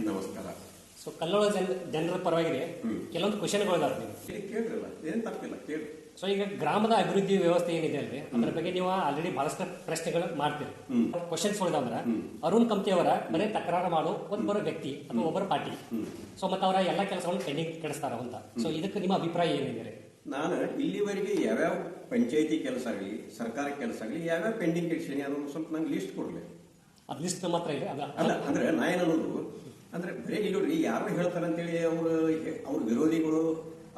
ನಮಸ್ಕಾರ. ಸೊ ಕಲ್ಲೋಳ ಜನರ ಪರವಾಗಿ ಕೆಲವೊಂದು ಕ್ವಶನ್ಗಳು ಇದಾವೆ ಇಲ್ಲಿ ಕೇಳ್ರಲ್ಲ, ಏನ್ ತಪ್ಪಿಲ್ಲ, ಕೇಳಿ. ಸೊ ಈಗ ಗ್ರಾಮದ ಅಭಿವೃದ್ಧಿ ವ್ಯವಸ್ಥೆ ಏನಿದೆ ಅಲ್ರಿ ಅದ್ರ ಬಗ್ಗೆ ನೀವು ಆಲ್ರೆಡಿ ಬಹಳಷ್ಟು ಪ್ರಶ್ನೆಗಳು ಮಾಡ್ತೀರಿ. ಕ್ವಶನ್ಸ್ ಉಳಿದಂದ್ರ ಅರುಣ್ ಕಂಪ್ತಿ ಅವರ ಬರೀ ತಕರಾರು ಮಾಡೋ ಒಬ್ಬರ ವ್ಯಕ್ತಿ ಅಥವಾ ಒಬ್ಬರ ಪಾರ್ಟಿ. ಸೊ ಮತ್ತೆ ಅವರ ಎಲ್ಲ ಕೆಲಸಗಳನ್ನು ಪೆಂಡಿಂಗ್ ಕೆಡಿಸ್ತಾರ ಅಂತ. ಸೊ ಇದಕ್ಕೆ ನಿಮ್ಮ ಅಭಿಪ್ರಾಯ ಏನಿದೆ? ನಾನು ಇಲ್ಲಿವರೆಗೆ ಯಾವ್ಯಾವ ಪಂಚಾಯತಿ ಕೆಲಸ ಆಗಲಿ, ಸರ್ಕಾರ ಕೆಲಸ ಆಗಲಿ, ಯಾವ್ಯಾವ ಪೆಂಡಿಂಗ್ ಕೆಡಿಸೀನಿ ಅದನ್ನು ಸ್ವಲ್ಪ ನಂಗೆ ಲಿಸ್ಟ್ ಕೊಡ್ಲಿ. ಅದ್ ಲಿಸ್ಟ್ ನಮ್ಮ ಹತ್ರ ಇದೆ. ಅಲ್ಲ ಅಂದ್ರೆ ನಾ ಏನನ್ನೋದು ಅಂದ್ರೆ ಬರೀ ಇಲ್ಲಿ ಯಾರು ಹೇಳ್ತಾರೆ ಅಂತೇಳಿ ಅವ್ರ ವಿರೋಧಿಗಳು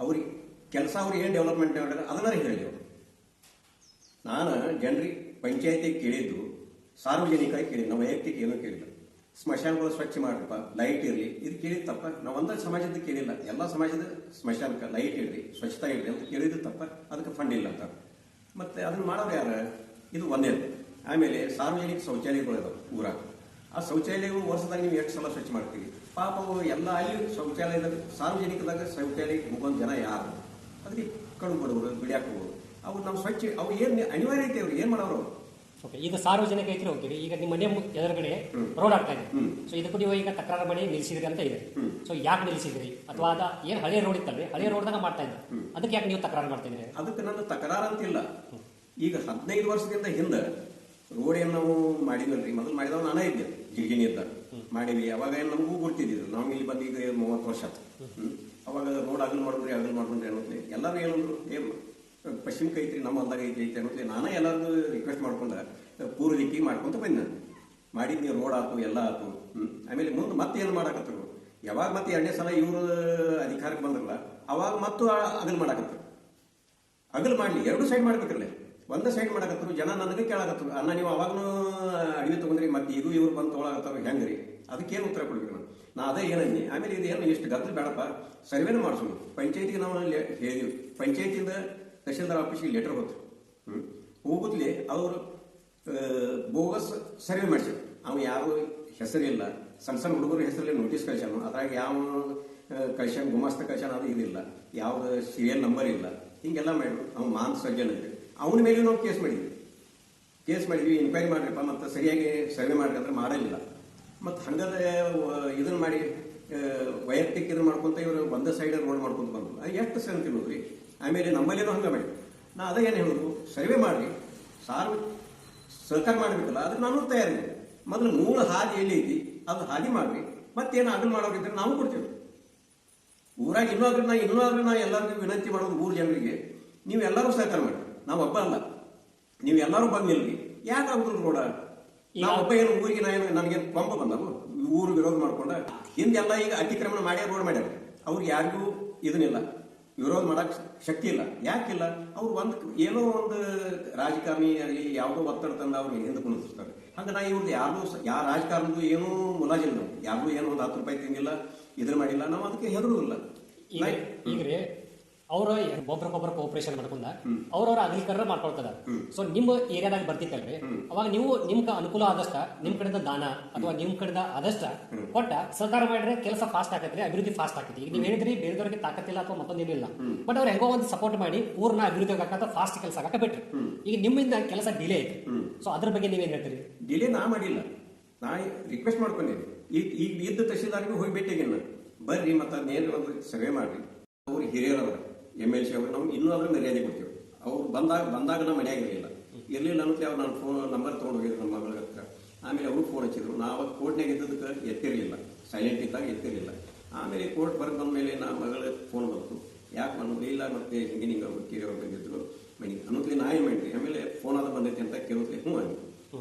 ಅವ್ರಿಗೆ ಕೆಲಸ ಅವ್ರು ಏನು ಡೆವಲಪ್ಮೆಂಟ್ ಮಾಡಿದ್ರೆ ಅದನ್ನ ಹೇಳಿ ಅವರು. ನಾನು ಜನರಿಗೆ ಪಂಚಾಯತಿ ಕೇಳಿದ್ದು ಸಾರ್ವಜನಿಕವಾಗಿ ಕೇಳಿ, ನಾವು ವೈಯಕ್ತಿಕ ಏನೂ ಕೇಳಿಲ್ಲ. ಸ್ಮಶಾನಗಳು ಸ್ವಚ್ಛ ಮಾಡ್ರಪ್ಪ, ಲೈಟ್ ಇರಲಿ, ಇದು ಕೇಳಿದ ತಪ್ಪ. ನಾವು ಒಂದೇ ಸಮಾಜದ ಕೇಳಿಲ್ಲ, ಎಲ್ಲ ಸಮಾಜದ ಸ್ಮಶಾನಕ್ಕೆ ಲೈಟ್ ಇರಲಿ, ಸ್ವಚ್ಛತಾ ಇರಲಿ ಅಂತ ಕೇಳಿದ್ದು ತಪ್ಪ. ಅದಕ್ಕೆ ಫಂಡ್ ಇಲ್ಲ ಅಂತ ಮತ್ತೆ ಅದನ್ನ ಮಾಡೋರು ಯಾರು? ಇದು ಒಂದೇ. ಆಮೇಲೆ ಸಾರ್ವಜನಿಕ ಶೌಚಾಲಯಗಳು ಇದಾವೆ ಊರಾಗ. ಆ ಶೌಚಾಲಯಗಳು ವರ್ಷದಾಗ ನೀವು ಎಷ್ಟು ಸಲ ಸ್ವಚ್ಛ ಮಾಡ್ತೀವಿ? ಪಾಪ ಎಲ್ಲ ಅಲ್ಲಿ ಶೌಚಾಲಯದಾಗ ಸಾರ್ವಜನಿಕದಾಗ ಶೌಚಾಲಯಕ್ಕೆ ಹೋಗೋದು ಜನ ಯಾರು? ಅದಕ್ಕೆ ಕಣ್ಣು ಬಿಡೋರು, ಬಿಡಿಯಾಕ ಹೋಗೋರು. ಅವ್ರು ನಮ್ಮ ಸ್ವಚ್ಛ ಅವು ಏನು ಅನಿವಾರ್ಯ ಐತೆ, ಅವ್ರು ಏನು ಮಾಡೋರು? ಓಕೆ, ಈಗ ಸಾರ್ವಜನಿಕ ಐತಿ ಹೋಗ್ತೀರಿ. ಈಗ ನಿಮ್ಮ ಮನೆ ಎದುರುಗಡೆ ರೋಡ್ ಆಗ್ತಾ ಇದೆ. ಸೊ ಇದಕ್ಕೂ ನೀವು ಈಗ ತಕರಾರು ಮಾಡಿ ನಿಲ್ಸಿದ್ರಿ ಅಂತ ಇದೆ. ಸೊ ಯಾಕೆ ನಿಲ್ಸಿದ್ರಿ? ಅಥವಾ ಅದ ಏನ್ ಹಳೆ ರೋಡ್ ಇತ್ತಲ್ರಿ, ಹಳೆ ರೋಡ್ದಾಗ ಮಾಡ್ತಾ ಇದ್ರಿ, ಅದಕ್ಕೆ ಯಾಕೆ ನೀವು ತಕರಾರು ಮಾಡ್ತಾ ಇದ್ರಿ? ಅದಕ್ಕೆ ನನ್ನ ತಕರಾರು ಅಂತಿಲ್ಲ. ಈಗ 15 ವರ್ಷದಿಂದ ಹಿಂದೆ ರೋಡ್ ಏನು ನಾವು ಮಾಡಿದ್ವಲ್ರಿ, ಮೊದಲು ಮಾಡಿದವ ನಾನೇ ಇದ್ದೆ, ಜಿಗಿನಿ ಇದ್ದ ಮಾಡಿವಿ. ಅವಾಗ ಏನು ನಮಗೂ ಗುರ್ತಿದ್ರು. ನಾವು ಇಲ್ಲಿ ಬಂದು ಈಗ 30 ವರ್ಷ ಆಯ್ತು. ಅವಾಗ ರೋಡ್ ಅಗಲ್ ಮಾಡ್ರಿ ಅನ್ನೋದ್ಲಿ ಎಲ್ಲರೂ ಏನಂದ್ರು, ಪಶ್ಚಿಮ ಐತ್ರಿ, ನಮ್ಮ ಹೊಲ್ದಾಗ ಐತಿ ಅನ್ನೋದ್ಲಿ ನಾನೇ ಎಲ್ಲರಿಗೂ ರಿಕ್ವೆಸ್ಟ್ ಮಾಡ್ಕೊಂಡ ಪೂರ್ವ ದಿಕ್ಕಿಗೆ ಮಾಡ್ಕೊಂತ ಬಂದ. ಮಾಡಿದ್ನಿ, ರೋಡ್ ಆಯ್ತು, ಎಲ್ಲ ಆಯ್ತು. ಆಮೇಲೆ ಮುಂದೆ ಮತ್ತೆ ಏನು ಮಾಡಾಕತ್ತರು, ಯಾವಾಗ ಮತ್ತೆ 2ನೇ ಸಲ ಇವರು ಅಧಿಕಾರಕ್ಕೆ ಬಂದ್ರಲ್ಲ ಅವಾಗ ಮತ್ತು ಅಗಲ್ ಮಾಡಾಕತ್ತರು. ಅಗಲ್ ಮಾಡ್ಲಿ, 2 ಸೈಡ್ ಮಾಡ್ಬೇಕಲ್ಲ, ಒಂದೇ ಸೈಡ್ ಮಾಡಾಕತ್ತರು. ಜನ ನನಗೆ ಕೇಳಾಕತ್ತರು, ಅನ್ನ ನೀವು ಅವಾಗನು ಅಡವಿ ತಗೊಂಡ್ರಿ, ಮತ್ತೆ ಇದು ಇವ್ರು ಬಂದು ತೊಗೊಳಕತ್ತಾರ, ಹೆಂಗ್ರಿ? ಅದಕ್ಕೇನು ಉತ್ತರ ಕೊಡ್ಬೇಕು ನಾ ಅದೇ ಏನಂದಿ. ಆಮೇಲೆ ಇದು ಏನು ಇಷ್ಟು ಗದ್ದಲ ಬೇಡಪ್ಪ, ಸರ್ವೇನ ಮಾಡಿಸೋದು. ಪಂಚಾಯತಿಗೆ ನಾವು ಹೇಳಿದ್ವಿ, ಪಂಚಾಯತಿಯಿಂದ ತಹಶೀಲ್ದಾರ್ ಆಫೀಸಿಗೆ ಲೆಟರ್ ಹೋಗ್ತು. ಹೋಗುತ್ತಲೇ ಅವರು ಬೋಗಸ್ ಸರ್ವೆ ಮಾಡಿಸಿದ್ರು. ಅವ್ನು ಯಾರು ಹೆಸರಿಲ್ಲ, ಸಣ್ಣ ಸಣ್ಣ ಹುಡುಗರ ಹೆಸರಲ್ಲಿ ನೋಟಿಸ್ ಕಳ್ಸ್ಯಾನು. ಅದ್ರಾಗ ಯಾವ ಕಳ್ಸ್ಯಾನ, ಗುಮಾಸ್ತ ಕಳ್ಸ್ಯಾನ, ಅದು ಇದಿಲ್ಲ, ಯಾವ್ದು ಸೀರಿಯಲ್ ನಂಬರ್ ಇಲ್ಲ, ಹಿಂಗೆಲ್ಲ ಮಾಡಿದ್ರು. ಅವ್ನು ಮಾನ್ ಸಜ್ಜನ ಇದ್ರಿ, ಅವನ ಮೇಲೆ ನಾವು ಕೇಸ್ ಮಾಡಿದ್ವಿ. ಇನ್ಕ್ವೈರಿ ಮಾಡ್ರಿಪ್ಪ, ಮತ್ತೆ ಸರಿಯಾಗಿ ಸರ್ವೆ ಮಾಡ್ರಿ ಅಂದ್ರೆ ಮಾಡಲಿಲ್ಲ. ಮತ್ತು ಹಂಗದ ಇದನ್ನ ಮಾಡಿ ವೈಯಕ್ತಿಕ ಇದನ್ನ ಮಾಡ್ಕೊಂತ ಇವರು ಒಂದೇ ಸೈಡ್ ರೋಡ್ ಮಾಡ್ಕೊಂತ ಬಂದ್ರು. ಅದು ಎಷ್ಟು ಸರಿ ತಿನ್ನೋದ್ರಿ. ಆಮೇಲೆ ನಮ್ಮಲ್ಲೇನೋ ಹಂಗೆ ಮಾಡಿ ನಾ ಅದೇ ಏನು ಹೇಳೋದು, ಸರ್ವೆ ಮಾಡ್ರಿ, ಸಹಕಾರ ಮಾಡಬೇಕಲ್ಲ, ಅದಕ್ಕೆ ನಾನು ತಯಾರಿದೆ. ಮೊದಲು ಮೂಲ ಹಾದಿ ಎಲ್ಲಿ ಐತಿ ಅದು ಹಾದಿ ಮಾಡ್ರಿ, ಮತ್ತೇನು ಅಗಲ್ ಮಾಡೋರಿದ್ರೆ ನಾವು ಕೊಡ್ತೇವೆ. ಊರಾಗ ಇನ್ನೂ ನಾ ಎಲ್ಲರಿಗೂ ವಿನಂತಿ ಮಾಡೋದು, 3 ಜನರಿಗೆ ನೀವೆಲ್ಲರೂ ಸಹಕಾರ ಮಾಡಿ. ನಾವು ಒಬ್ಬ ಅಲ್ಲ, ನೀವೆಲ್ಲರೂ ಬಂದಿಲ್ರಿ, ಯಾಕಾಗುದಿಲ್ಲ ರೋಡ? ನಾವು ಒಬ್ಬ ಏನು ಊರಿಗೆ ನನಗೇನು ಕೊಂಬ ಬಂದವು ಊರು ವಿರೋಧ ಮಾಡ್ಕೊಂಡ ಹಿಂದೆಲ್ಲ ಈಗ ಅತಿಕ್ರಮಣ ಮಾಡ್ಯಾರ, ರೋಡ್ ಮಾಡ್ಯಾರ. ಅವ್ರಿಗೆ ಯಾರಿಗೂ ಇದನ್ನಿಲ್ಲ, ವಿರೋಧ ಮಾಡಕ್ ಶಕ್ತಿ ಇಲ್ಲ. ಯಾಕಿಲ್ಲ? ಅವ್ರು ಏನೋ ಒಂದು ರಾಜಕಾರಣಿ ಯಾವುದೋ ಒತ್ತಡ ತಂದ ಅವ್ರಿಗೆ ಹಿಂದೆ ಕುಣಿಸ್ತಾರೆ. ಹಂಗ ನಾ ಇವ್ರದ್ದು ಯಾವ ರಾಜಕಾರಣದ್ದು ಏನೂ ಮುಲಾಜಿಲ್ಲ. ನಾವು ಯಾರಿಗೂ ಏನೋ ಒಂದು 10 ರೂಪಾಯಿ ತಿಂದಿಲ್ಲ, ಇದ್ರ ಮಾಡಿಲ್ಲ. ನಾವು ಅದಕ್ಕೆ ಹೆದರುದಿಲ್ಲ. ಈಗ್ರಿ ಅವ್ರ ಒಬ್ರಗೊಬ್ಬರ ಕೋಪರೇಷನ್ ಮಾಡ್ಕೊಂಡ ಅವ್ರವ್ರ ಅಗ್ರಿಕಲ್ಚರ್ ಮಾಡ್ಕೊಳ್ತದ. ಸೊ ನಿಮ್ಮ ಏರಿಯಾದಾಗ ಬರ್ತಿತ್ತಲ್ರಿ, ಅವಾಗ ನೀವು ನಿಮ್ಗೆ ಅನುಕೂಲ ಆದಷ್ಟ ನಿಮ್ ಕಡೆದ ದಾನ ಅಥವಾ ನಿಮ್ ಕಡೆದ ಆದಷ್ಟ ಕೊಟ್ಟ ಸಹಕಾರ ಮಾಡಿದ್ರೆ ಕೆಲಸ ಫಾಸ್ಟ್ ಆಕತ್ರಿ, ಅಭಿವೃದ್ಧಿ ಫಾಸ್ಟ್ ಆಕತಿ. ಈಗ ನೀವು ಹೇಳಿದ್ರಿ ಬೇರೆದವ್ರಿಗೆ ತಾಕತ್ತಿಲ್ಲ ಅಥವಾ ಮತ್ತೊಂದೇನಿಲ್ಲ, ಬಟ್ ಅವ್ರು ಹೆಂಗೋ ಒಂದು ಸಪೋರ್ಟ್ ಮಾಡಿ ಊರ್ನ ಅಭಿವೃದ್ಧಿ ಆಗತ್ತ ಫಾಸ್ಟ್ ಕೆಲಸ ಆಗಕ್ಕೆ ಬಿಟ್ರಿ. ಈಗ ನಿಮ್ಮಿಂದ ಕೆಲಸ ಡಿಲೇ ಐತಿ. ಸೊ ಅದ್ರ ಬಗ್ಗೆ ನೀವೇನ್ ಹೇಳ್ತೀರಿ? ಡಿಲೇ ನಾ ಮಾಡಿಲ್ಲ, ನಾ ರಿಕ್ವೆಸ್ಟ್ ಮಾಡ್ಕೊಂಡಿದ್ದೆ. ಈಗ ಇದ್ದ ತಹಶೀಲ್ದಾರ್ಗೂ ಹೋಗಿ ಭೇಟಿಯಾಗಿಲ್ಲ, ಬರ್ರಿ ಮತ್ತೆ ಅದೇನು ಒಂದು ಸರ್ವೆ ಮಾಡ್ರಿ. ಅವ್ರಿಗೆ ಹಿರಿಯರವ್ರ MLC ಅವರು ನಮ್ಗೆ ಇನ್ನೂ ಅದ್ರ ಮರ್ಯಾದೆ ಕೊಡ್ತೀವಿ. ಅವ್ರು ಬಂದಾಗ ನಮ್ಮ ಮನೆಯಾಗ ಇರಲಿಲ್ಲ ಅನ್ನೋದು ಅವ್ರು ನಾನು ಫೋನ್ ನಂಬರ್ ತೊಗೊಂಡು ಹೋಗಿದ್ರು ನಮ್ಮ ಮಗಳ ಹತ್ರ. ಆಮೇಲೆ ಅವರು ಫೋನ್ ಹಚ್ಚಿದ್ರು. ನಾವು ಕೋರ್ಟ್ನಾಗ ಇದ್ದದಕ್ಕೆ ಎತ್ತಿರಲಿಲ್ಲ, ಸೈಲೆಂಟ್ ಇದ್ದಾಗ ಎತ್ತಿರಲಿಲ್ಲ. ಆಮೇಲೆ ಕೋರ್ಟ್ ಬಂದ ಮೇಲೆ ನಮ್ಮ ಮಗಳ ಫೋನ್ ಬಂತು, ಯಾಕೆ ಅನ್ನೋದು ಇಲ್ಲ, ಮತ್ತೆ ಹಿಂಗೆ ಅವ್ರು ಕಿರಿಯವ್ರು ಬಂದಿದ್ರು ಮನೆಗೆ ಅನ್ನೋದ್ಲಿ ನಾ ಏನು ಮಾಡಿದ್ರಿ. ಆಮೇಲೆ ಫೋನ್ ಆದ ಬಂದೈತಿ ಅಂತ ಕೇಳೋದ್ಲಿ ಹ್ಞೂ ಆಗಿ.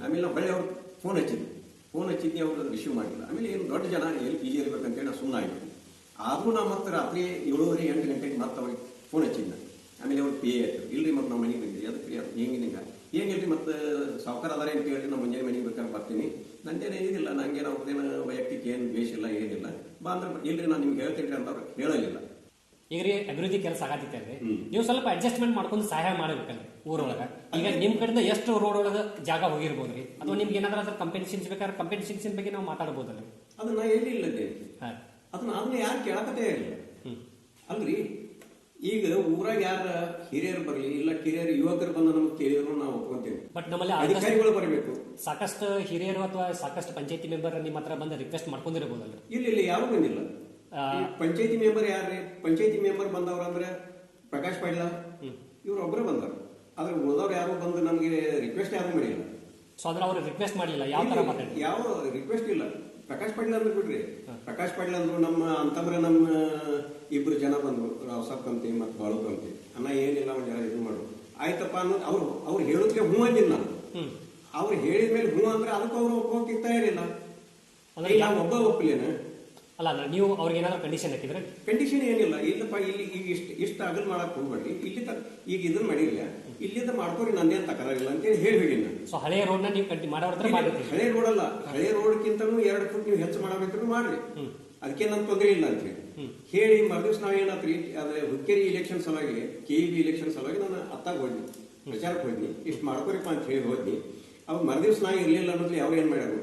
ಆಮೇಲೆ ನಾವು ಹೊಳ್ಳಿ ಅವ್ರು ಫೋನ್ ಹಚ್ಚಿದ್ವಿ, ಅವ್ರು ರಿಸೀವ್ ಮಾಡಿಲ್ಲ. ಆಮೇಲೆ ಏನು ದೊಡ್ಡ ಜನ ಎಲ್ಲಿ PG ಇರ್ಬೇಕಂತೇಳಿ ನಾವು ಸುಮ್ಮನೆ ಆಗಿದ್ವಿ. ಆದರೂ ನಾವು ಮತ್ತೆ ರಾತ್ರಿ 7:30 8 ಗಂಟೆಗೆ ಮತ್ತೆ ಅವ್ರಿಗೆ ಫೋನ್ ಹಚ್ಚಿದ್ದ. ಆಮೇಲೆ ಅವ್ರು PA ಆಯ್ತು, ಇಲ್ರಿ ಮತ್ತೆ ನಾವು ಮನೆಗೆ ಬಂದಿದ್ವಿ. ಅದಕ್ಕೆ ಹೆಂಗಿಲ್ರಿ ಮತ್ತೆ ಸಾವುಕಾರ ಅದಾರ ಅಂತ ಹೇಳಿ ನಾವು ಮುಂಜಾನೆ ಮನೆಗೆ ಬೇಕಾದ್ರೆ ಬರ್ತೀನಿ, ನಂದೇನು ಏನಿಲ್ಲ, ನಂಗೆ ಅವ್ರದ್ದೇನು ವೈಯಕ್ತಿಕ ಏನು ದ್ವೇಷ ಇಲ್ಲ, ಏನಿಲ್ಲ, ಬಾ ಅಂದ್ರೆ ಇಲ್ರಿ ನಾನು ನಿಮ್ಗೆ ಹೇಳ್ತೀನಿ ಅಂತ ಅವ್ರು ಹೇಳಲಿಲ್ಲ. ಈಗ ರೀ ಅಭಿವೃದ್ಧಿ ಕೆಲಸ ಆಗತ್ತಿತ್ತಲ್ರಿ, ನೀವು ಸ್ವಲ್ಪ ಅಡ್ಜಸ್ಟ್ಮೆಂಟ್ ಮಾಡ್ಕೊಂಡು ಸಹಾಯ ಮಾಡಬೇಕಲ್ರಿ ಊರೊಳಗ. ಈಗ ನಿಮ್ ಕಡೆಯಿಂದ ಎಷ್ಟು ರೋಡ್ ಒಳಗ ಜಾಗ ಹೋಗಿರ್ಬೋದ್ರಿ, ಅಥವಾ ನಿಮ್ಗೆ ಏನಾದ್ರೂ ಅದ್ರ ಕಂಪೆನ್ಸೇಷನ್ಸ್ ಬೇಕಾದ್ರೆ ಕಂಪೆನ್ಸೇಷನ್ ಬಗ್ಗೆ ನಾವು ಮಾತಾಡಬಹುದಲ್ರಿ. ಅದನ್ನ ಎಲ್ಲಿ ಇಲ್ಲದೆ ಅದನ್ನ ಯಾರು ಕೇಳಕತ್ತೇ ಇಲ್ಲ ಅಲ್ರಿ. ಈಗ ಊರಾಗ ಯಾರ ಹಿರಿಯರು ಬರಲಿ ಇಲ್ಲ ಕಿರಿಯರು ಯುವಕರು ಬಂದು ನಮ್ಗೆ ಕೇಳಿದ್ರು ನಾವು ಒಪ್ಕೊಂತೀವಿ. ಬಟ್ ನಮ್ಮಲ್ಲಿ ಆದಷ್ಟು ಅಧಿಕಾರಿಗಳು ಬರಬೇಕು. ಸಾಕಷ್ಟು ಹಿರಿಯರು ಅಥವಾ ಸಾಕಷ್ಟು ಪಂಚಾಯತಿ ಮೆಂಬರ್ ನಿಮ್ಮ ಹತ್ರ ಬಂದು ರಿಕ್ವೆಸ್ಟ್ ಮಾಡ್ಕೊಂಡಿರಬಹುದಲ್ಲ? ಇಲ್ಲ ಯಾರು ಬಂದಿಲ್ಲ. ಪಂಚಾಯತಿ ಮೆಂಬರ್ ಯಾರ್ರಿ? ಪಂಚಾಯತಿ ಮೆಂಬರ್ ಬಂದವ್ರ ಅಂದ್ರೆ ಪ್ರಕಾಶ್ ಪಾಟೀಲ ಇವ್ರು ಒಬ್ಬರೇ ಬಂದರು. ಆದ್ರೆ ಉಳಿದವ್ರು ಯಾರು ಬಂದು ನಮ್ಗೆ ರಿಕ್ವೆಸ್ಟ್ ಯಾರು ಮಾಡಿಲ್ಲ. ಸೊ ಅಂದ್ರೆ ಅವ್ರು ರಿಕ್ವೆಸ್ಟ್ ಮಾಡಲಿಲ್ಲ. ಯಾವ ತರ ಮಾತಾಡಿ? ಯಾವ ರಿಕ್ವೆಸ್ಟ್ ಇಲ್ಲ. ಪ್ರಕಾಶ್ ಪಾಟೀಲ್ ಅಂದ್ರೆ ಬಿಡ್ರಿ, ಪ್ರಕಾಶ್ ಪಾಟೀಲ್ ಅಂದ್ರು ನಮ್ಮ ಅಂತಂದ್ರೆ ನಮ್ಮ ಇಬ್ರು ಜನ ಬಂದ್ರು, ರಾವ್ ಕಂತಿ ಮತ್ತು ಬಾಳು ಕಂತಿ. ಅನ್ನ ಏನಿಲ್ಲ ಒಂದ್ ಜನ ಇದು ಮಾಡು ಆಯ್ತಪ್ಪ ಅನ್ನೋದು ಅವ್ರು ಹೇಳೋದಕ್ಕೆ ಹ್ಞೂ ಅಂದಿಲ್ಲ ನಾನು. ಅವ್ರು ಹೇಳಿದ್ಮೇಲೆ ಹ್ಞೂ ಅಂದ್ರೆ ಅದಕ್ಕೆ ಅವ್ರು ಒಪ್ಪೋಕೆ ತಯಾರಿಲ್ಲ. ಅಂದ್ರೆ ನಾವು ಒಬ್ಬ ಒಪ್ಪಲೇನ? ಅಲ್ಲ ನೀವು ಅವ್ರಿಗೆ ಏನಾದ್ರು ಕಂಡೀಷನ್ ಹಾಕಿದ್ರೆ? ಕಂಡೀಷನ್ ಏನಿಲ್ಲ. ಇಲ್ಲಪ್ಪ ಇಲ್ಲಿ ಈಗ ಇಷ್ಟ ಅಗಲ್ ಮಾಡಕ್ ಹೋಗ್ಬೇಡ್ರಿ, ಇಲ್ಲಿ ಈಗ ಇದನ್ನ ಮಾಡಿಲ್ಲ, ಇಲ್ಲಿಂದ ಮಾಡ್ಕೋರಿ, ನಂದೇನು ತಕರಾರಿಲ್ಲ ಅಂತೇಳಿ ಹೇಳಿ ನಾನು. ಸೊ ಹಳೆಯ ರೋಡ್ ನ ನೀವು ಹಳೆ ರೋಡ್ ಅಲ್ಲ, ಹಳೆ ರೋಡ್ಕಿಂತನೂ 2 ಫುಟ್ ನೀವು ಹೆಚ್ಚು ಮಾಡಬೇಕಿದ್ರು ಮಾಡ್ರಿ, ಅದಕ್ಕೆ ನನ್ ತೊಂದರೆ ಇಲ್ಲ ಅಂತ ಹೇಳಿ ಮರುದಿವ್ಸ ನಾವ್ ಏನಾತ್ರಿ ಅದೇ ಹುಕ್ಕೇರಿ ಇಲೆಕ್ಷನ್ ಸಲುವಾಗಿ KEB ಇಲೆಕ್ಷನ್ ಸಲುವಾಗಿ ನಾನು ಅತ್ತಾಗ ಹೋದ್ನಿ, ಪ್ರಚಾರಕ್ಕೆ ಹೋದ್ನಿ, ಇಷ್ಟು ಮಾಡ್ಕೋರಿಪ್ಪ ಅಂತ ಹೇಳಿ ಹೋದ್ನಿ. ಅವ್ ಮರುದಿವ್ಸ ನಾ ಇರ್ಲಿಲ್ಲ ಅನ್ನೋದ್ಲಿ ಅವ್ರು ಏನ್ ಮಾಡ್ಯಾರು,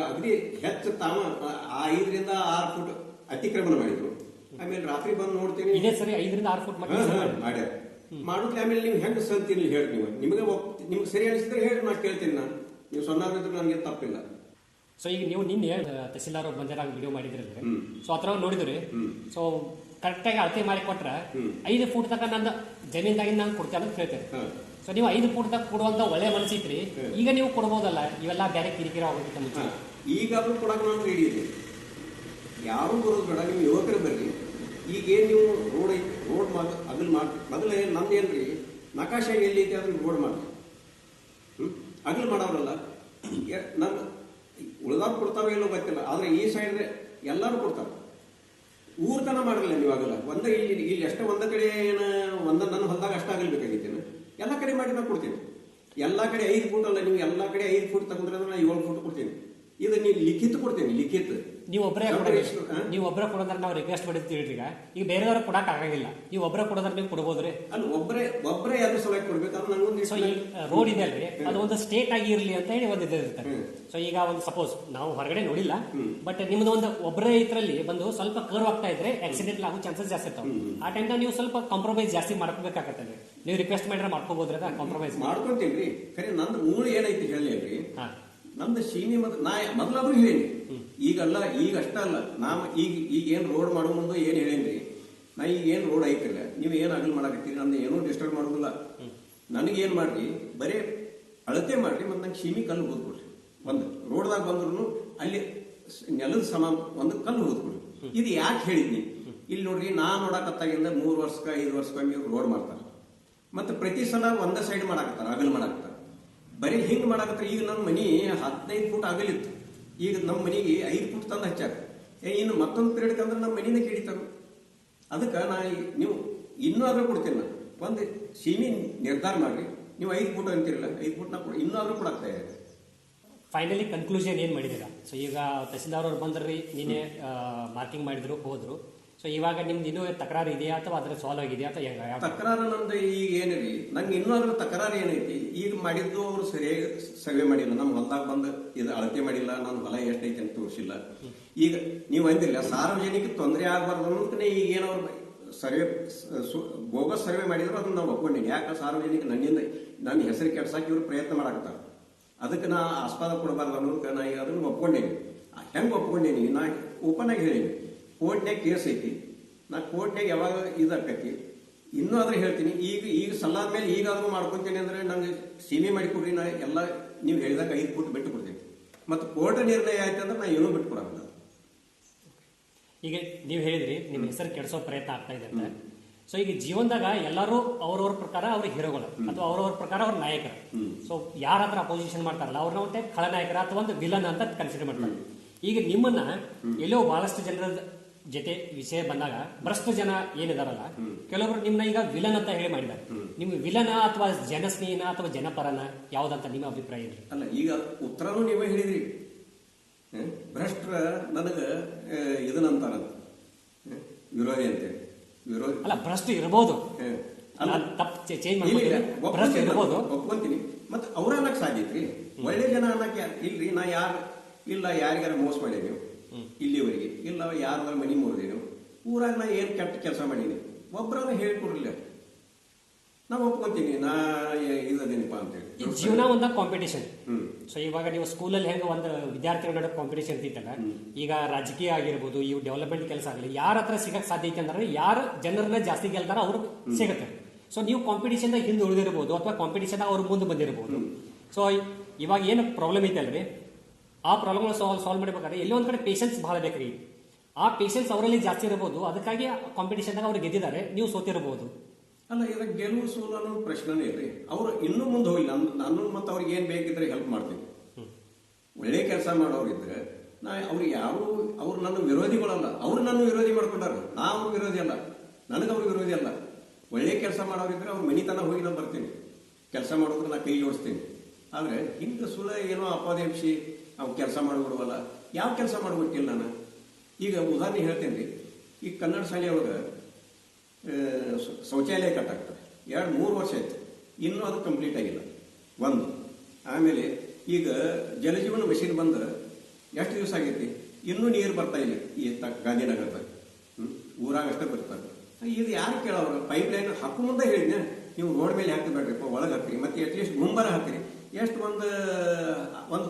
ಅಗದಿ ಹೆಚ್ಚು ತಾವ 5 ರಿಂದ 6 ಫುಟ್ ಅತಿಕ್ರಮಣ ಮಾಡಿದ್ರು. ಆಮೇಲೆ ರಾತ್ರಿ ಬಂದು ನೋಡ್ತೀನಿ ಇದೇ ಸರಿ 5 ರಿಂದ 6 ಫುಟ್ ಮಾಡ್ಯಾರ. ಮಾಡುದ್ಲಿ ಆಮೇಲೆ ನೀವು ಹೆಂಗ್ ಸಂತೀನಿ ಹೇಳಿ, ನಿಮ್ಗೆ ಸರಿ ಅನಿಸಿದ್ರೆ ಹೇಳಿ, ನಾ ಕೇಳ್ತೀನಿ. ನೀವು ಸೊನ್ನಾಗಿದ್ರು ನನಗೆ ತಪ್ಪಿಲ್ಲ. ಸೊ ಈಗ ನೀವು ನಿನ್ನೆ ತಹಸೀಲ್ದಾರ್ ಅವ್ರು ಬಂದಾಗ ವಿಡಿಯೋ ಮಾಡಿದ್ರಲ್ರಿ, ಸೊ ಆ ಥರ ನೋಡಿದ್ರಿ. ಸೊ ಕರೆಕ್ಟಾಗಿ ಅಳತೆ ಮಾಡಿ ಕೊಟ್ರೆ 5 ಫೂಟ್ ತನಕ ನನ್ನ ಜಮೀನ್ದಾಗಿ ನಾನು ಕೊಡ್ತೇನೆ ಅಂತ ಹೇಳ್ತೇನೆ. ಸೊ ನೀವು 5 ಫೂಟ್ ತನಕ ಕೊಡುವಂತ ಒಳ್ಳೆ ಮನಸ್ಸಿತ್ರಿ, ಈಗ ನೀವು ಕೊಡ್ಬೋದಲ್ಲ, ಇವೆಲ್ಲ ಬೇರೆ ಕಿರಿಕಿರಿ ಆಗೋದಕ್ಕಿಂತ ಮುಂಚೆ. ಈಗಾದ್ರೂ ಕೊಡಕ್ಕೆ ನಾನು ರೆಡಿ ಇದೆ, ಯಾರು ಬರೋದು ಬೇಡ, ನೀವು ಯುವಕರು ಬರ್ರಿ. ಈಗೇನು ನೀವು ರೋಡ್ ಐತಿ, ರೋಡ್ ಅಗಲ್ ಮಾಡಿ ಮೊದಲೇ ನಮ್ದೇನ್ರಿ ನಕಾಶೆ ಎಲ್ಲಿ ಐತಿ ಅದನ್ನ ರೋಡ್ ಮಾಡಿ ಅಗಲ್ ಮಾಡೋರಲ್ಲ. ನಮ್ಮ ಉಳಿದಾರು ಕೊಡ್ತಾವೆ ಎಲ್ಲೋ ಗೊತ್ತಿಲ್ಲ, ಆದ್ರೆ ಈ ಸೈಡ್ ಎಲ್ಲರೂ ಕೊಡ್ತಾರೆ. ಊರ್ ತನ ಮಾಡಿರಲಿಲ್ಲ ನೀವು ಆಗಲ್ಲ. ಒಂದೇ ಇಲ್ಲಿ ಎಷ್ಟೇ ಒಂದ ಕಡೆ ಏನು ನನ್ನ ಹೊಲದಾಗ ಅಷ್ಟ ಆಗಲ್ಬೇಕಾಗಿತ್ತೇನೆ, ಎಲ್ಲ ಕಡೆ ಮಾಡಿ ನಾ ಕೊಡ್ತೀನಿ. ಎಲ್ಲಾ ಕಡೆ 5 ಫೂಟ್ ಅಲ್ಲ, ನೀವು ಎಲ್ಲಾ ಕಡೆ 5 ಫೂಟ್ ತಗೊಂಡ್ರೆ ಅಂದ್ರೆ ನಾ 7 ಫೂಟ್ ಕೊಡ್ತೀನಿ. ಇದು ನೀವು ಲಿಖಿತ ಕೊಡ್ತೀನಿ, ಲಿಖಿತ. ನೀವು ಒಬ್ಬರೇ ಕೊಡೋದ್ರೆ ನಾವು ರಿಕ್ವೆಸ್ಟ್ ಮಾಡಿರ್ತೀವಿ. ಈಗ ಬೇರೆದವ್ರ ಕೊಡಕ್ ಆಗಂಗಿಲ್ಲ, ನೀವು ಒಬ್ಬರೇ ಕೊಡೋದ್ರೆ ನೀವು ಕೊಡ್ಬೋದ್ರಿ? ಅಲ್ಲಿ ಒಬ್ಬರೇ ಯಾರು ಸಲಹೆ ಕೊಡ್ಬೇಕಾದ್ರೆ ನಂಗೊಂದು ರೋಡ್ ಇದೆ ಅಲ್ರಿ, ಅದು ಒಂದು ಸ್ಟೇಟ್ ಆಗಿ ಇರ್ಲಿ ಅಂತ ಹೇಳಿ ಒಂದು ಇರ್ತಾರೆ. ಸೊ ಈಗ ಒಂದು ಸಪೋಸ್ ನಾವು ಹೊರಗಡೆ ನೋಡಿಲ್ಲ, ಬಟ್ ನಿಮ್ದು ಒಂದು ಒಬ್ಬರೇ ಇದ್ರಲ್ಲಿ ಬಂದು ಸ್ವಲ್ಪ ಕರ್ವ್ ಆಗ್ತಾ ಇದ್ರೆ ಆಕ್ಸಿಡೆಂಟ್ ಆಗೋ ಚಾನ್ಸಸ್ ಜಾಸ್ತಿ ಇರ್ತಾವೆ. ಆ ಟೈಮ್ ನೀವು ಸ್ವಲ್ಪ ಕಾಂಪ್ರಮೈಸ್ ಜಾಸ್ತಿ ಮಾಡ್ಕೋಬೇಕಾಗತ್ತೆ. ನೀವು ರಿಕ್ವೆಸ್ಟ್ ಮಾಡಿದ್ರೆ ಮಾಡ್ಕೋಬೋದ್ರಿ, ಕಾಂಪ್ರಮೈಸ್ ಮಾಡ್ಕೊಂತೀನಿ. ಖರೆ ನಂದು ಮೂಳು ಏನೈತಿ ಹೇಳಿ ಅಲ್ರಿ, ನಮ್ದು ಸೀಮೆ ಮೊದಲಾದ್ರೂ ಹೇಳಿ, ಈಗಲ್ಲ, ಈಗ ಅಷ್ಟ ಅಲ್ಲ. ಈಗ ಏನ್ ರೋಡ್ ಮಾಡೋ ಮುಂದೆ ಏನ್ ಹೇಳೇನ್ರಿ, ನಾ ಈಗ ಏನ್ ರೋಡ್ ಐತಿಲ್ಲ, ನೀವು ಏನ್ ಅಗಲ್ ಮಾಡಕತ್ತೀರಿ, ನಂದು ಏನೂ ಡಿಸ್ಟರ್ಬ್ ಮಾಡೋದಿಲ್ಲ. ನನಗೇನ್ ಮಾಡ್ರಿ, ಬರೇ ಅಳತೆ ಮಾಡ್ರಿ, ಮತ್ತೆ ನಂಗೆ ಸೀಮಿ ಕಲ್ಲು ಓದ್ಕೊಡ್ರಿ. ಒಂದು ರೋಡ್ದಾಗ ಬಂದ್ರು ಅಲ್ಲಿ ನೆಲದ ಸಮ ಒಂದು ಕಲ್ಲು ಓದ್ಕೊಡ್ರಿ. ಇದು ಯಾಕೆ ಹೇಳಿದ್ನಿ, ಇಲ್ಲಿ ನೋಡ್ರಿ, ನಾ ನೋಡಕತ್ತಾಗಿಂದ 3 ವರ್ಷಕ್ಕೆ 5 ವರ್ಷಕ್ಕೊಮ್ಮೆ ಇವ್ರು ರೋಡ್ ಮಾಡ್ತಾರ, ಮತ್ತೆ ಪ್ರತಿ ಸಲ ಒಂದೇ ಸೈಡ್ ಮಾಡಾಕತ್ತಾರ, ಅಗಲ್ ಮಾಡಾಕತ್ತಾರ. ಬರೀ ಹಿಂಗ್ ಮಾಡಾಕತ್ರ. ಈಗ ನಮ್ಮ ಮನಿ 15 ಫೂಟ್ ಆಗಲಿತ್ತು, ಈಗ ನಮ್ಮ ಮನಿಗೆ 5 ಫೂಟ್ ತಂದು ಹಚ್ಚಾಕ. ಇನ್ನು ಮತ್ತೊಂದು ಪೀರಿಯಡ್ ಅಂದ್ರೆ ನಮ್ಮ ಮನಿನ ಕೇಳಿತಾರ. ಅದಕ್ಕೆ ನೀವು ಇನ್ನೂ ಆದ್ರೂ ಕೊಡ್ತೀನಿ. ನಾನು ಒಂದು ಸೀಮಿ ನಿರ್ಧಾರ ಮಾಡ್ರಿ, ನೀವು 5 ಫೂಟ್ ಅಂತೀರಲ್ಲ, 5 ಫೂಟ್ ನಾ ಇನ್ನೂ ಆದ್ರೂ ಕೊಡಾಕ್ತಾ ಇದೆ. ಫೈನಲಿ ಕನ್ಕ್ಲೂಷನ್ ಏನ್ ಮಾಡಿದಿರಾ? ಸೊ ಈಗ ತಹಸೀಲ್ದಾರ್ ಅವ್ರು ಬಂದ್ರಿ, ನೀನೇ ಮಾರ್ಕಿಂಗ್ ಮಾಡಿದ್ರು, ಹೋದ್ರು. ಸೊ ಇವಾಗ ನಿಮ್ದು ಇನ್ನೂ ತಕರಾರು ಇದೆಯಾ ಅಥವಾ ಅದ್ರ ಸಾಲ್ವ್ ಆಗಿದೆಯಾ ಅಥವಾ ಹೆಂಗ? ತಕರಾರು ನಂದು ಈಗ ಏನಿರಿ, ನಂಗೆ ಇನ್ನೂ ಅದ್ರ ತಕರಾರು ಏನೈತಿ, ಈಗ ಮಾಡಿದ್ದು ಅವ್ರು ಸರಿಯಾಗಿ ಸರ್ವೆ ಮಾಡಿಲ್ಲ. ನಮ್ಮ ಹೊಲದಾಗ ಬಂದು ಇದು ಅಳತೆ ಮಾಡಿಲ್ಲ, ನನ್ನ ಹೊಲ ಎಷ್ಟೈತಿ ಅಂತ ತೋರಿಸಿಲ್ಲ. ಈಗ ನೀವು ಅಂದಿಲ್ಲ ಸಾರ್ವಜನಿಕ ತೊಂದರೆ ಆಗಬಾರ್ದು ಅನ್ನೋದಕ್ಕೆ ಈಗ ಏನವ್ರು ಸರ್ವೆ ಬೋಗಸ್ ಸರ್ವೆ ಮಾಡಿದ್ರು ಅದನ್ನ ನಾವು ಒಪ್ಕೊಂಡಿನಿ. ಯಾಕೆ ಸಾರ್ವಜನಿಕ ನನ್ನ ಹೆಸರು ಕೆಡ್ಸಾಕಿ ಇವ್ರು ಪ್ರಯತ್ನ ಮಾಡಾಕತ್ತಾರ, ಅದಕ್ಕೆ ನಾ ಆಸ್ಪದ ಕೊಡಬಾರ್ದು ಅನ್ನೋದಕ್ಕೆ ನಾ ಈಗ ಅದನ್ನ ಒಪ್ಕೊಂಡೇನಿ. ಹೆಂಗೆ ಒಪ್ಕೊಂಡೇನಿ, ನಾ ಓಪನ್ ಆಗಿ ಹೇಳೀನಿ. ಕೋರ್ಟ್ನಾಗ ಕೇಸ್ ಐತಿ, ನಾ ಕೋರ್ಟ್ನಾಗ ಯಾವಾಗ ಇದಾಕೈತಿ ಇನ್ನೂ ಆದ್ರೆ ಹೇಳ್ತೀನಿ. ಈಗ ಸಲ್ಲಾದ ಮೇಲೆ ಈಗಾದ್ರೂ ಮಾಡ್ಕೊಂತೀನಿ ಅಂದ್ರೆ ನಂಗೆ ಸೀಮೆ ಮಾಡಿಕೊಡ್ರಿ, ನಾ ಎಲ್ಲ ನೀವು ಹೇಳಿದಾಗ 5 ಫೂಟ್ ಬಿಟ್ಟು ಕೊಡ್ತೀನಿ. ಮತ್ತು ಕೋರ್ಟ್ ನಿರ್ಣಯ ಆಯ್ತು ಅಂದ್ರೆ ನಾ ಏನೂ ಬಿಟ್ಟು ಕೊಡಲ್ಲ. ಈಗ ನೀವು ಹೇಳಿದ್ರಿ ನಿಮ್ಮ ಹೆಸರು ಕೆಡಿಸೋ ಪ್ರಯತ್ನ ಆಗ್ತಾ ಇದೆ ಅಂತ. ಸೊ ಈಗ ಜೀವನದಾಗ ಎಲ್ಲರೂ ಅವ್ರವ್ರ ಪ್ರಕಾರ ಅವ್ರಿಗೆ ಹೀರೋಗಳು ಅಥವಾ ಅವ್ರವ್ರ ಪ್ರಕಾರ ಅವ್ರ ನಾಯಕರು. ಸೊ ಯಾರ ಹತ್ರ ಅಪೋಸಿಷನ್ ಮಾಡ್ತಾರಲ್ಲ ಅವ್ರನ್ನ ಒಂದು ಖಳನಾಯಕರ ಅಥವಾ ಒಂದು ವಿಲನ್ ಅಂತ ಕನ್ಸಿಡರ್ ಮಾಡ್ತಾರೆ. ಈಗ ನಿಮ್ಮನ್ನ ಎಲ್ಲೋ ಬಹಳಷ್ಟು ಜನರ ಜೊತೆ ವಿಷಯ ಬಂದಾಗ ಭ್ರಷ್ಟ ಜನ ಏನಿದಾರಲ್ಲ, ಕೆಲವೊಬ್ರು ನಿಮ್ನ ಈಗ ವಿಲನ್ ಅಂತ ಹೇಳಿ ಮಾಡಿದ್ದಾರೆ. ನಿಮ್ಗೆ ವಿಲನ ಅಥವಾ ಜನಸ್ನೇಹಿನ ಅಥವಾ ಜನಪರನ ಯಾವ್ದಂತ ನಿಮ್ಮ ಅಭಿಪ್ರಾಯ ಇದ್ರಿ? ಅಲ್ಲ, ಈಗ ಉತ್ತರನೂ ನೀವೇ ಹೇಳಿದ್ರಿ. ಭ್ರಷ್ಟ್ರ ನನಗ ಇದನ್ನಂತಾರಂತ ವಿರೋಧಿ ಅಂತೇಳಿ. ವಿರೋಧಿ ಅಲ್ಲ, ಭ್ರಷ್ಟ ಇರಬಹುದು, ಚೇಂಜ್ ಮಾಡ್ತೀನಿ, ಭ್ರಷ್ಟ ಇರಬಹುದು, ಒಪ್ಕೊಂತೀನಿ. ಮತ್ತೆ ಅವ್ರ ಅನ್ನಕ್ ಸಾಧ್ಯತ್ರಿ, ಒಳ್ಳೆ ಜನ ಅನ್ನಕ್ಕೆ ಇಲ್ರಿ. ನಾ ಯಾರಿಗಾರ ಮೋಸ ಮಾಡೇನಿ ಇಲ್ಲಿವರೆಗೆ ಇಲ್ಲ, ಯಾರ ಮನಿ ಮುರಿದೇನು, ಊರಾಗ ನಾ ಏನ್ ಕೆಟ್ಟ ಕೆಲಸ ಮಾಡೀನಿ, ಒಬ್ಬರಾದ ಹೇಳ್ಕೊಡ್ಲಿಲ್ಲ, ನಾವು ಒಪ್ಕೊಂತೀನಿ, ನಾ ಇದೀನಿಪ್ಪ ಅಂತೇಳಿ. ಈ ಜೀವನ ಒಂದ ಕಾಂಪಿಟೇಷನ್. ಸೊ ಇವಾಗ ನೀವು ಸ್ಕೂಲಲ್ಲಿ ಹೆಂಗ ಒಂದು ವಿದ್ಯಾರ್ಥಿಗಳ ನಡುವೆ ಕಾಂಪಿಟೇಷನ್ ಇರ್ತಿತ್ತಲ್ಲ, ಈಗ ರಾಜಕೀಯ ಆಗಿರ್ಬೋದು, ಇವು ಡೆವಲಪ್ಮೆಂಟ್ ಕೆಲಸ ಆಗಲಿ, ಯಾರ ಹತ್ರ ಸಿಗಕ್ ಸಾಧ್ಯ ಐತೆ ಅಂದ್ರೆ ಯಾರು ಜನರನ್ನ ಜಾಸ್ತಿ ಗೆಲ್ತಾರ ಅವ್ರು ಸಿಗುತ್ತೆ. ಸೊ ನೀವು ಕಾಂಪಿಟೇಷನ್ ಹಿಂದೆ ಉಳಿದಿರ್ಬೋದು ಅಥವಾ ಕಾಂಪಿಟೇಷನ್ ಅವ್ರ ಮುಂದೆ ಬಂದಿರಬಹುದು. ಸೊ ಇವಾಗ ಏನು ಪ್ರಾಬ್ಲಮ್ ಐತೆ ಅಲ್ರಿ, ಆ ಪ್ರಾಬ್ಲಮ್ ಸಾಲ್ವ್ ಮಾಡ್ಬೇಕಾದ್ರೆ ಎಲ್ಲೋ ಒಂದ್ ಕಡೆ ಪೇಷನ್ಸ್ ಬಹಳ ಬೇಕ್ರಿ. ಆ ಪೇಷನ್ಸ್ ಅವರಲ್ಲಿ ಜಾಸ್ತಿ ಇರಬಹುದು, ಅದಕ್ಕಾಗಿ ಕಾಂಪಿಟೇಷನ್ ಅವ್ರು ಗೆದ್ದಿದ್ದಾರೆ, ನೀವು ಸೋತಿರಬಹುದು. ಅಲ್ಲ, ಇದಕ್ಕೆ ಗೆಲುವು ಸೋಲು ಅನ್ನೋ ಪ್ರಶ್ನೆನೇ ಇಲ್ರಿ. ಅವ್ರು ಇನ್ನೂ ಮುಂದೆ ಹೋಗಿ ನಾನು ಮತ್ತೆ ಅವ್ರಿಗೆ ಏನ್ ಬೇಕಿದ್ರೆ ಹೆಲ್ಪ್ ಮಾಡ್ತೀನಿ. ಒಳ್ಳೆ ಕೆಲಸ ಮಾಡೋರಿದ್ರೆ ಅವ್ರಿಗೆ ಅವ್ರು ನನ್ನ ವಿರೋಧಿಗಳಲ್ಲ, ಅವ್ರು ನನ್ನ ವಿರೋಧಿ ಮಾಡ್ಕೊಂಡಾರ, ನಾ ಅವ್ರ ವಿರೋಧಿ ಅಲ್ಲ, ನನಗೆ ಅವ್ರ ವಿರೋಧಿ ಅಲ್ಲ. ಒಳ್ಳೆ ಕೆಲಸ ಮಾಡೋರಿದ್ರೆ ಅವ್ರ ಮನಿತನ ಹೋಗಿ ನಾನು ಬರ್ತೀನಿ, ಕೆಲಸ ಮಾಡೋದ್ರೆ ನಾ ಕೈ ಜೋಡಿಸ್ತೀನಿ. ಆದ್ರೆ ಹಿಂದೆ ಸುಳ್ಳ ಏನೋ ಅಪಾದೇಶಿ ಅವ್ರು ಕೆಲಸ ಮಾಡಿಬಿಡುವಲ್ಲ, ಯಾವ ಕೆಲಸ ಮಾಡ್ಬಿಟ್ಟಿಲ್ಲ ನಾನು. ಈಗ ಉದಾಹರಣೆ ಹೇಳ್ತೇನೆ ರೀ, ಈಗ ಕನ್ನಡ ಶಾಲೆಯೊಳಗೆ ಶೌಚಾಲಯ ಕಟ್ಟಾಗ್ತದೆ, 2-3 ವರ್ಷ ಆಯ್ತು, ಇನ್ನೂ ಅದು ಕಂಪ್ಲೀಟ್ ಆಗಿಲ್ಲ ಒಂದು. ಆಮೇಲೆ ಈಗ ಜಲಜೀವನ ಮಷೀನ್ ಬಂದು ಎಷ್ಟು ದಿವಸ ಆಗೈತಿ, ಇನ್ನೂ ನೀರು ಬರ್ತಾ ಇಲ್ಲ ಈ ಗಾಂಧಿನಗರದಾಗ. ಊರಾಗ ಅಷ್ಟೇ ಬರ್ತಾರೆ. ಇದು ಯಾರು ಕೇಳೋರು? ಪೈಪ್ ಲೈನ್ ಹಾಕು ಮುಂದೆ ಹೇಳಿದ್ನೆ, ನೀವು ರೋಡ್ ಮೇಲೆ ಹಾಕಬೇಡ್ರಿಪ್ಪ, ಒಳಗೆ ಹಾಕಿರಿ, ಮತ್ತೆ ಅಟ್ಲೀಸ್ಟ್ ಗುಂಬರ ಹಾಕಿರಿ, ಎಷ್ಟು ಒಂದು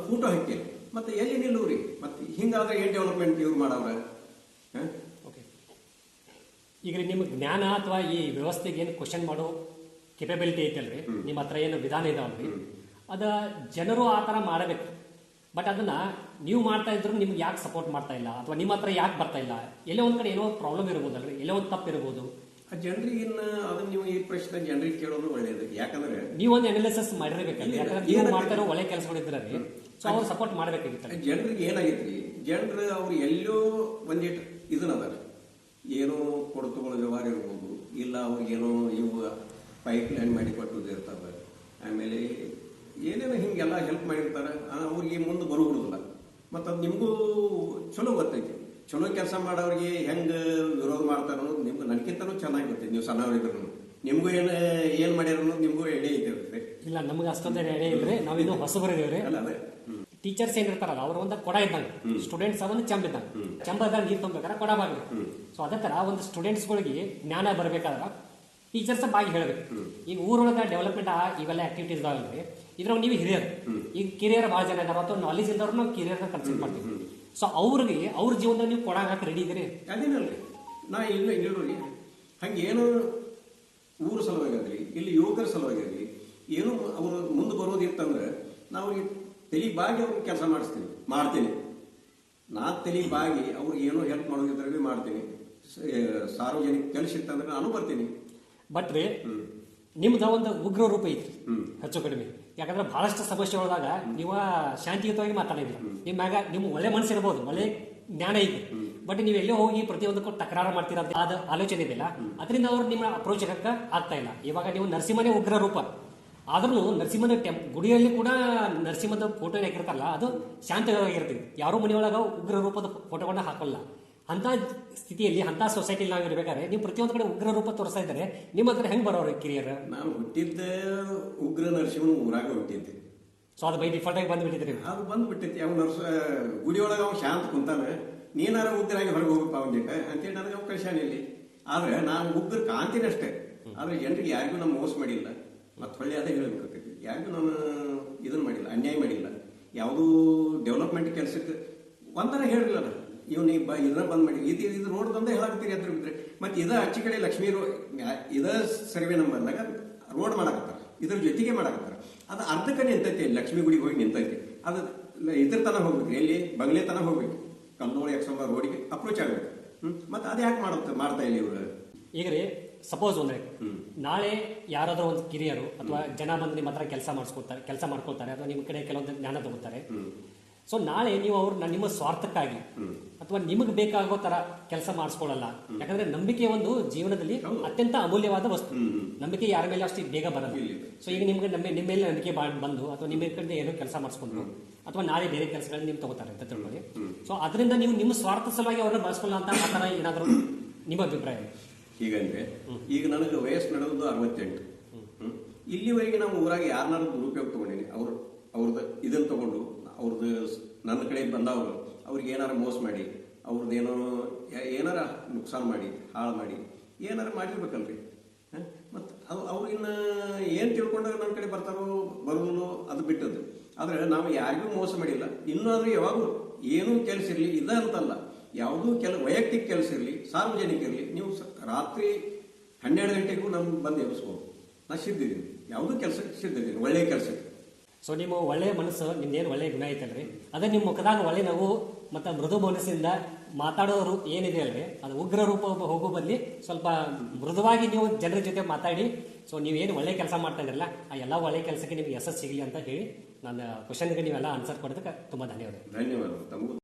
ಫೋಟೋ ಹಾಕಿ, ಮತ್ತೆ ಎಲ್ಲಿ ನಿಲ್ಲೂರಿ? ಮತ್ತೆ ಹಿಂಗಾದ್ರೆ ಏನ್ ಡೆವಲಪ್ಮೆಂಟ್ ಇವ್ರು ಮಾಡವ್ರ? ಈಗ ನಿಮ್ಗೆ ಜ್ಞಾನ ಅಥವಾ ಈ ವ್ಯವಸ್ಥೆಗೆ ಏನು ಕ್ವಶನ್ ಮಾಡೋ ಕೆಪಬಿಲಿಟಿ ಐತಲ್ರಿ, ನಿಮ್ಮ ಹತ್ರ ಏನು ವಿಧಾನ ಇದಾವಲ್ರಿ, ಅದ ಜನರು ಆ ತರ ಮಾಡಬೇಕು. ಬಟ್ ಅದನ್ನ ನೀವು ಮಾಡ್ತಾ ಇದ್ರು ನಿಮ್ಗೆ ಯಾಕೆ ಸಪೋರ್ಟ್ ಮಾಡ್ತಾ ಇಲ್ಲ, ಅಥವಾ ನಿಮ್ಮ ಹತ್ರ ಯಾಕೆ ಬರ್ತಾ ಇಲ್ಲ? ಎಲ್ಲೋ ಒಂದ್ ಕಡೆ ಏನೋ ಪ್ರಾಬ್ಲಮ್ ಇರ್ಬೋದಲ್ರಿ, ಎಲ್ಲೋ ಒಂದು ತಪ್ಪು ಇರ್ಬೋದು. ಆ ಜನರಿಗೆ ಅದನ್ನ ನೀವು ಈ ಪ್ರಶ್ನೆ ಜನರಿಗೆ ಕೇಳೋದು ಒಳ್ಳೇದು. ಯಾಕಂದ್ರೆ ನೀವು ಒಂದು ಅನಾಲಿಸಿಸ್ ಮಾಡಿರ್ಬೇಕಲ್ಲ, ಯಾಕಂದ್ರೆ ನೀವು ಮಾಡ್ತಾ ಇರೋ ಒಳ್ಳೆ ಕೆಲಸಗಳಿದ್ರೆ ಸೊ ಅವ್ರು ಸಪೋರ್ಟ್ ಮಾಡಬೇಕಾಗಿತ್ತು. ಜನರಿಗೆ ಏನಾಗೈತ್ರಿ, ಜನರು ಅವ್ರು ಎಲ್ಲೋ ಒಂದಿಟ್ಟು ಇದನ್ನದ ಏನೋ ಕೊಡುತುಗಳ ವ್ಯವಹಾರ ಇರ್ಬೋದು, ಇಲ್ಲ ಅವ್ರಿಗೇನೋ ಇವು ಪೈಪ್ ಲೈನ್ ಮಾಡಿ ಕೊಟ್ಟುದು ಇರ್ತವೆ, ಆಮೇಲೆ ಏನೇನೋ ಹಿಂಗೆಲ್ಲ ಹೆಲ್ಪ್ ಮಾಡಿರ್ತಾರೆ, ಅವ್ರಿಗೆ ಮುಂದೆ ಬರುವುದಿಲ್ಲ. ಮತ್ತು ಅದು ನಿಮಗೂ ಚಲೋ ಗೊತ್ತೈತಿ. ಚಲೋ ಕೆಲಸ ಮಾಡೋರಿಗೆ ಹೆಂಗೆ ವಿರೋಧ ಮಾಡ್ತಾರೆ ಅನ್ನೋದು ನಿಮ್ಗೆ ನನಗಿಂತನೂ ಚೆನ್ನಾಗಿ ಗೊತ್ತೈತಿ. ನೀವು ಸಣ್ಣವರಿದ್ರು ನಿಮಗೂ ಏನು ಮಾಡ್ಯಾರ ಅನ್ನೋದು ನಿಮಗೂ ಎಡೆ ಐತೆ. ಇಲ್ಲ, ನಮ್ಗೆ ಅಷ್ಟೊಂದು ಎಡೆ ಇಲ್ರಿ, ನಾವಿನ್ನೂ ಹೊಸಬರಿದೇವ್ರಿ. ಅಲ್ಲ ಅದೇ ಟೀಚರ್ಸ್ ಏನಿರ್ತಾರಲ್ಲ ಅವ್ರ ಒಂದು ಕೊಡ ಇದ್ದಂಗೆ, ಸ್ಟೂಡೆಂಟ್ಸ್ ಒಂದು ಚೆಂಬ ಇದ್ದಂಗೆ, ಚೆಂಬದಾಗ ನೀರು ತುಂಬಬೇಕಾದ್ರೆ ಕೊಡ ಬಾಗ್ಲಿ. ಸೊ ಅದೇ ತರ ಒಂದು ಸ್ಟೂಡೆಂಟ್ಸ್ಗಳಿಗೆ ಜ್ಞಾನ ಬರ್ಬೇಕಾದ್ರೆ ಟೀಚರ್ಸ್ ಬಾಗಿ ಹೇಳ್ಬೇಕು. ಈಗ ಊರೊಳಗ ಡೆವಲಪ್ಮೆಂಟ್ ಇವೆಲ್ಲ ಆಕ್ಟಿವಿಟೀಸ್ ಅದಾವಲ್ರಿ, ಇದ್ರಾಗ ನೀವು ಹಿರಿಯರು, ಈಗ ಕಿರಿಯರ್ ಭಾಳ ಜನ ಇದಾರ, ಅಥವಾ ನಾಲೆಜ್ ಇದ್ದವ್ರು ನಾವು ಕಿರಿಯರ್ನ ಕನ್ಸಿಡರ್ ಮಾಡ್ತೀವಿ. ಸೊ ಅವ್ರಿಗೆ ಅವ್ರ ಜೀವನದಲ್ಲಿ ನೀವು ಕೊಡಾಕ ರೆಡಿ ಇದೀರಿ? ಅದೇನಲ್ರಿ, ನಾ ಇಲ್ಲ ಇಲ್ಲೋರಿ ಹಂಗೇನು ಊರ ಸಲುವಾಗಿರಲಿ, ಇಲ್ಲಿ ಯುವಕರ ಸಲುವಾಗಿರಲಿ, ಏನು ಅವರು ಮುಂದೆ ಬರೋದಿತ್ತಂದ್ರೆ ನಾವು ತಲೆ ಬಾಗಿ ಅವ್ರಿಗೆ ಕೆಲಸ ಮಾಡ್ತೀನಿ. ನಾ ತಲೆ ಬಾಗಿ ಅವ್ರಿಗೆ ಏನೋ ಹೆಲ್ಪ್ ಮಾಡೋದಿದ್ರೆ ಮಾಡ್ತೀನಿ. ಸಾರ್ವಜನಿಕ ಕೆಲಸ ಇತ್ತಂದ್ರೆ ನಾನು ಬರ್ತೀನಿ. ಬಟ್ ರೀ ನಿಮ್ದ ಒಂದು ಉಗ್ರ ರೂಪ ಐತಿ ಹೆಚ್ಚು ಕಡಿಮೆ. ಯಾಕಂದ್ರೆ ಬಹಳಷ್ಟು ಸಮಸ್ಯೆ ಒಳದಾಗ ನೀವು ಶಾಂತಿಯುತವಾಗಿ ಮಾತಾಡಿದ್ರಿ. ನಿಮ್ ಒಳ್ಳೆ ಮನಸ್ಸಿರ್ಬೋದು, ಒಳ್ಳೆ ಜ್ಞಾನ ಐತಿ, ಬಟ್ ನೀವು ಎಲ್ಲೇ ಹೋಗಿ ಪ್ರತಿಯೊಂದಕ್ಕೂ ತಕರಾರು ಮಾಡ್ತೀರ ಅದ ಆಲೋಚನೆ ಇದೆಯಲ್ಲ, ಅದರಿಂದ ಅವ್ರು ನಿಮ್ಮ ಅಪ್ರೋಚ್ ಆಗ್ತಾ ಇಲ್ಲ. ಇವಾಗ ನೀವು ನರಸಿಂಹನೇ ಉಗ್ರ ರೂಪ ಆದ್ರೂ ನರಸಿಂಹನ ಗುಡಿಯಲ್ಲಿ ಕೂಡ ನರಸಿಂಹದ ಫೋಟೋ ಹಾಕಿರ್ತಾರಲ್ಲ, ಅದು ಶಾಂತವಾಗಿರ್ತೀವಿ. ಯಾರೋ ಮನೆಯೊಳಗ ಉಗ್ರ ರೂಪದ ಫೋಟೋಗಳನ್ನ ಹಾಕಲ್ಲ. ಅಂತ ಸ್ಥಿತಿಯಲ್ಲಿ, ಅಂತ ಸೊಸೈಟಿಲಿ ನಾವು ಇರ್ಬೇಕಾದ್ರೆ ನೀವು ಪ್ರತಿಯೊಂದು ಕಡೆ ಉಗ್ರ ರೂಪ ತೋರಿಸ್ತಾ ಇದ್ದಾರೆ, ನಿಮ್ಮ ಹತ್ರ ಹೆಂಗ್ ಬರೋರು ಕಿರಿಯರ್? ನಾನು ಹುಟ್ಟಿದ್ದ ಉಗ್ರ ನರಸಿಂಹನ ಊರಾಗ ಹುಟ್ಟಿದ್ದೆ. ಸೊ ಅದು ಬೈ ಡಿಫಾಲ್ಟ್ ಆಗಿ ಬಂದ್ಬಿಟ್ಟಿದ್ರಿ. ಅದು ಬಂದ್ಬಿಟ್ಟೈತಿ. ಅವ್ನು ಗುಡಿಯೊಳಗೆ ಅವ್ನು ಶಾಂತ ಕುಂತಾನೆ, ನೀನಾರ ಉಗ್ರಾಗಿ ಹೊರಗೆ ಹೋಗಪ್ಪ ಅವನಿಗೆ ಅಂತೇಳಿ ನನಗೆ ಅವ್ನು ಕಳ್ಸ್ಯಾನ ಇಲ್ಲಿ. ಆದ್ರೆ ನಾನು ಉಗ್ರ ಕಾಂತೀನಿ ಅಷ್ಟೇ. ಆದ್ರೆ ಜನರಿಗೆ ಯಾರಿಗೂ ನಾವು ಮೋಸ ಮಾಡಿಲ್ಲ, ಮತ್ತೆ ಹೊಳ್ಳಿ ಅದೇ ಹೇಳ್ಬೇಕಾಗ್ತೈತಿ. ಯಾರಿಗೂ ನಾನು ಇದನ್ನ ಮಾಡಿಲ್ಲ, ಅನ್ಯಾಯ ಮಾಡಿಲ್ಲ. ಯಾವುದೂ ಡೆವಲಪ್ಮೆಂಟ್ ಕೆಲಸಕ್ಕೆ ಒಂಥರ ಹೇಳಿಲ್ಲ ನಾನು, ಇವನು ಇದನ್ನ ಬಂದ್ ಮಾಡಿ ಇದು ರೋಡ್ ಬಂದೇ ಹೇಳಾಕತ್ತೀರಿ ಅದ್ರ ಬಿದ್ರೆ. ಮತ್ತೆ ಇದ ಅಚ್ಚಿ ಕಡೆ ಲಕ್ಷ್ಮೀ ಇದ ಸರ್ವೆ ನಂಬರ್ ಬಂದಾಗ ರೋಡ್ ಮಾಡಾಕತ್ತಾರ, ಇದ್ರ ಜೊತೆಗೆ ಮಾಡಾಕತ್ತಾರ. ಅದು ಅರ್ಧಕ್ಕೆ ನಿಂತೈತಿ, ಲಕ್ಷ್ಮೀ ಗುಡಿಗೆ ಹೋಗಿ ನಿಂತೈತಿ. ಅದು ಇದ್ರ ತನ ಹೋಗ್ಬೇಕು, ಎಲ್ಲಿ ಬಂಗ್ಲೆ ತನ ಹೋಗ್ಬೇಕು, ಕಲ್ಲೋಳ ಎಕ್ಸಂಬ ರೋಡಿಗೆ ಅಪ್ರೋಚ್ ಆಗ್ಬೇಕು. ಮತ್ತೆ ಅದ್ ಯಾಕೆ ಮಾಡ್ತಾ ಇಲ್ಲ ಇವ್ರು? ಈಗ ರೀ ಸಪೋಸ್ ಅಂದ್ರೆ ನಾಳೆ ಯಾರಾದ್ರೂ ಒಂದು ಕಿರಿಯರು ಅಥವಾ ಜನ ಬಂದು ನಿಮ್ಮ ಹತ್ರ ಕೆಲಸ ಮಾಡ್ಕೊಳ್ತಾರೆ ಅಥವಾ ನಿಮ್ಮ ಕಡೆ ಕೆಲವೊಂದು ಜ್ಞಾನ ತಗೋತಾರೆ. ಸೊ ನಾಳೆ ನೀವು ನಿಮ್ಮ ಸ್ವಾರ್ಥಕ್ಕಾಗಿ ಅಥವಾ ನಿಮಗೆ ಬೇಕಾಗೋ ತರ ಕೆಲಸ ಮಾಡಿಸ್ಕೊಳ್ಳಲ್ಲ. ಯಾಕಂದ್ರೆ ನಂಬಿಕೆ ಒಂದು ಜೀವನದಲ್ಲಿ ಅತ್ಯಂತ ಅಮೂಲ್ಯವಾದ ವಸ್ತು. ನಂಬಿಕೆ ಯಾರ ಮೇಲೆ ಅಷ್ಟು ಬೇಗ ಬರಲ್ಲ. ಸೊ ಈಗ ನಿಮ್ಗೆ ನಿಮ್ಮ ಮೇಲೆ ನಂಬಿಕೆ ಬಂದು ಅಥವಾ ನಿಮ್ಮ ಕಡೆ ಏನೋ ಕೆಲಸ ಮಾಡಿಸ್ಕೊಂಡು ಅಥವಾ ನಾಳೆ ಬೇರೆ ಕೆಲಸಗಳನ್ನ ನೀವು ತಗೋತಾರೆ ಅಂತ ತಿಳ್ಕೊಳ್ಳಿ. ಸೊ ಅದರಿಂದ ನೀವು ನಿಮ್ಮ ಸ್ವಾರ್ಥ ಸಲುವಾಗಿ ಅವ್ರನ್ನ ಬಳಸ್ಕೊಳ್ಳ ಅಂತ ಆ ತರ ಏನಾದ್ರು ನಿಮ್ಮ ಅಭಿಪ್ರಾಯ? ಹೀಗಂದ್ರೆ ಈಗ ನನಗೆ ವಯಸ್ಸು ನಡೆದು 68. ಇಲ್ಲಿವರೆಗೆ ನಾವು ಊರಾಗ ಯಾರನ್ನಾರು ದುರುಪಯೋಗ ತಗೊಂಡೀನಿ. ಅವ್ರದ್ದು ಇದನ್ನ ತಗೊಂಡು ಅವ್ರದ್ದು ನನ್ನ ಕಡೆ ಬಂದವರು ಅವ್ರಿಗೆ ಏನಾರ ಮೋಸ ಮಾಡಿ, ಅವ್ರದ್ದೇನೋ ಏನಾರ ನುಕ್ಸಾನ್ ಮಾಡಿ, ಹಾಳು ಮಾಡಿ, ಏನಾರು ಮಾಡಿರ್ಬೇಕಲ್ರಿ ಮತ್ತು ಅವ್ರು ಇನ್ನು ಏನು ತಿಳ್ಕೊಂಡಾಗ ನನ್ನ ಕಡೆ ಬರ್ತಾರೋ ಬರೋದಿಲ್ಲೋ ಅದು ಬಿಟ್ಟದ್ದು. ಆದರೆ ನಾವು ಯಾರಿಗೂ ಮೋಸ ಮಾಡಿಲ್ಲ. ಇನ್ನಾದರೂ ಯಾವಾಗಲೂ ಏನೂ ಕೆಲಸ ಇರಲಿ ಇದ ಅಂತಲ್ಲ, ಯಾವುದೂ ವೈಯಕ್ತಿಕ ಕೆಲಸ ಇರಲಿ, ಸಾರ್ವಜನಿಕ ಇರಲಿ, ನೀವು ರಾತ್ರಿ 12 ಗಂಟೆಗೂ ನಮ್ಮ ಬಂದು ಎಬ್ಸ್ಬೋದು. ನಾನು ಸಿದ್ಧಿದ್ದೀನಿ, ಯಾವುದೂ ಕೆಲಸಕ್ಕೆ ಸಿದ್ಧಿದ್ದೀನಿ, ಒಳ್ಳೆಯ ಕೆಲಸಕ್ಕೆ. ಸೊ ನಿಮ್ಮ ಒಳ್ಳೆಯ ಮನಸ್ಸು, ನಿಮ್ದೇನು ಒಳ್ಳೆಯ ಗುಣ ಐತಲ್ರಿ, ಅದೇ ನಿಮ್ಮ ಮುಖದಾಗ ಒಳ್ಳೆ ನಗು ಮತ್ತು ಮೃದು ಮನಸ್ಸಿಂದ ಮಾತಾಡೋರು ಏನಿದೆ ಅಲ್ರಿ, ಅದು ಉಗ್ರ ರೂಪ ಹೋಗೋ ಬದಲಿ ಸ್ವಲ್ಪ ಮೃದುವಾಗಿ ನೀವು ಜನರ ಜೊತೆ ಮಾತಾಡಿ, ಸೊ ನೀವೇನು ಒಳ್ಳೆ ಕೆಲಸ ಮಾಡ್ತಾ ಇದ್ರಲ್ಲ ಆ ಎಲ್ಲ ಒಳ್ಳೆ ಕೆಲಸಕ್ಕೆ ನಿಮ್ಗೆ ಯಶಸ್ಸು ಸಿಗಲಿ ಅಂತ ಹೇಳಿ ನನ್ನ ಕ್ವಶನ್ಗೆ ನೀವೆಲ್ಲ ಆನ್ಸರ್ ಕೊಡೋದಕ್ಕೆ ತುಂಬ ಧನ್ಯವಾದ. ಧನ್ಯವಾದ ತಮಗೂ.